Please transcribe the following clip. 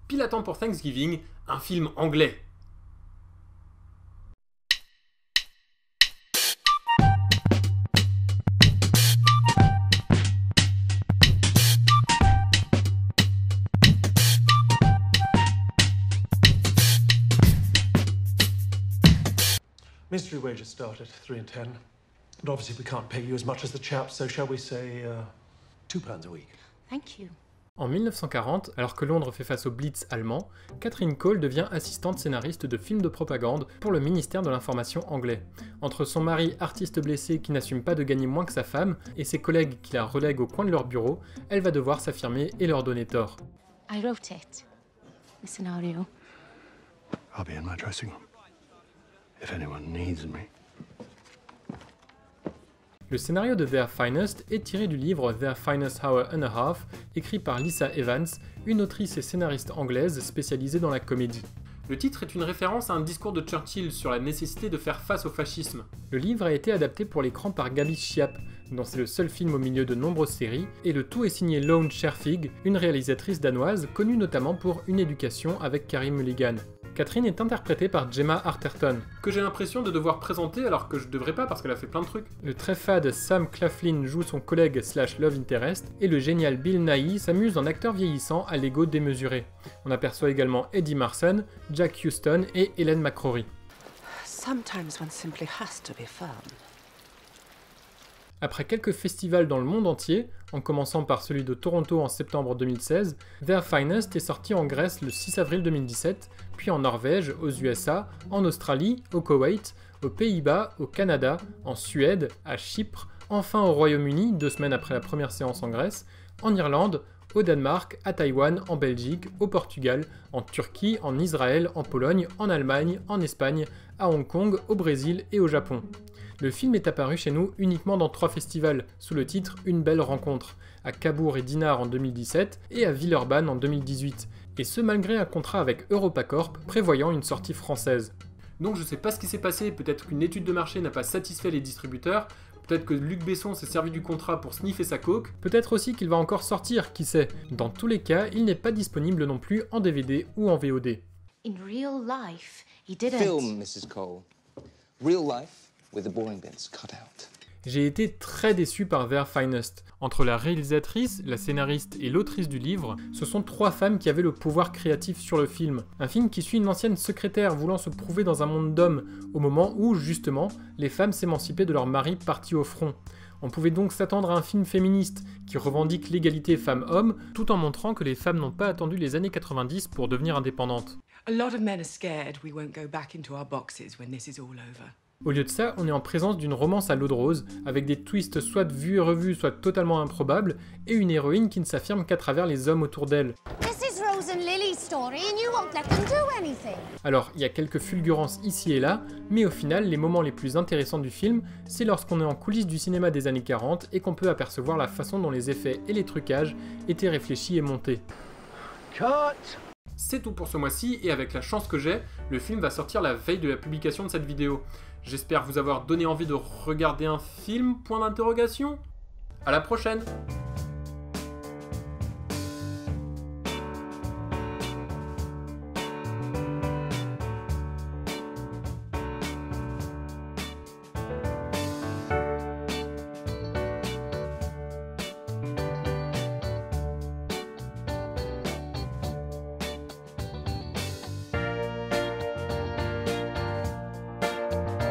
Pile à temps pour Thanksgiving, un film anglais. Mystery wages start at 3 and 10. But obviously we can't pay you as much as the chaps, so shall we say £2 a week? Thank you. En 1940, alors que Londres fait face au Blitz allemand, Catherine Cole devient assistante scénariste de films de propagande pour le ministère de l'Information anglais. Entre son mari, artiste blessé qui n'assume pas de gagner moins que sa femme, et ses collègues qui la relèguent au coin de leur bureau, elle va devoir s'affirmer et leur donner tort. I wrote it. The scenario. I'll be in my dressing room. If anyone needs me. Le scénario de Their Finest est tiré du livre Their Finest Hour and a Half, écrit par Lisa Evans, une autrice et scénariste anglaise spécialisée dans la comédie. Le titre est une référence à un discours de Churchill sur la nécessité de faire face au fascisme. Le livre a été adapté pour l'écran par Gaby Chiapp, dont c'est le seul film au milieu de nombreuses séries, et le tout est signé Lone Scherfig, une réalisatrice danoise connue notamment pour Une éducation avec Carey Mulligan. Catherine est interprétée par Gemma Arterton, que j'ai l'impression de devoir présenter alors que je devrais pas parce qu'elle a fait plein de trucs. Le très fade Sam Claflin joue son collègue / love interest, et le génial Bill Nighy s'amuse en acteur vieillissant à l'ego démesuré. On aperçoit également Eddie Marsan, Jack Huston et Helen McCrory. Sometimes one simply has to be firm. Après quelques festivals dans le monde entier, en commençant par celui de Toronto en septembre 2016, Their Finest est sorti en Grèce le 6 avril 2017, puis en Norvège, aux USA, en Australie, au Koweït, aux Pays-Bas, au Canada, en Suède, à Chypre, enfin au Royaume-Uni 2 semaines après la première séance en Grèce, en Irlande, au Danemark, à Taïwan, en Belgique, au Portugal, en Turquie, en Israël, en Pologne, en Allemagne, en Espagne, à Hong Kong, au Brésil et au Japon. Le film est apparu chez nous uniquement dans 3 festivals, sous le titre Une belle rencontre, à Cabourg et Dinard en 2017 et à Villeurbanne en 2018, et ce malgré un contrat avec EuropaCorp prévoyant une sortie française. Donc je sais pas ce qui s'est passé, peut-être qu'une étude de marché n'a pas satisfait les distributeurs, peut-être que Luc Besson s'est servi du contrat pour sniffer sa coke, peut-être aussi qu'il va encore sortir, qui sait. Dans tous les cas, il n'est pas disponible non plus en DVD ou en VOD. In real life, he didn't. Film, Mrs. Cole. Real life. With the boring bits cut out. J'ai été très déçu par Their Finest. Entre la réalisatrice, la scénariste et l'autrice du livre, ce sont 3 femmes qui avaient le pouvoir créatif sur le film. Un film qui suit une ancienne secrétaire voulant se prouver dans un monde d'hommes, au moment où, justement, les femmes s'émancipaient de leur mari parti au front. On pouvait donc s'attendre à un film féministe qui revendique l'égalité femmes-hommes, tout en montrant que les femmes n'ont pas attendu les années 90 pour devenir indépendantes. A lot of men are scared we won't go back into our boxes when this is all over. Au lieu de ça, on est en présence d'une romance à l'eau de rose, avec des twists soit vus et revus, soit totalement improbables, et une héroïne qui ne s'affirme qu'à travers les hommes autour d'elle. Alors, il y a quelques fulgurances ici et là, mais au final, les moments les plus intéressants du film, c'est lorsqu'on est en coulisses du cinéma des années 40 et qu'on peut apercevoir la façon dont les effets et les trucages étaient réfléchis et montés. Cut! C'est tout pour ce mois-ci, et avec la chance que j'ai, le film va sortir la veille de la publication de cette vidéo. J'espère vous avoir donné envie de regarder un film, point d'interrogation. À la prochaine!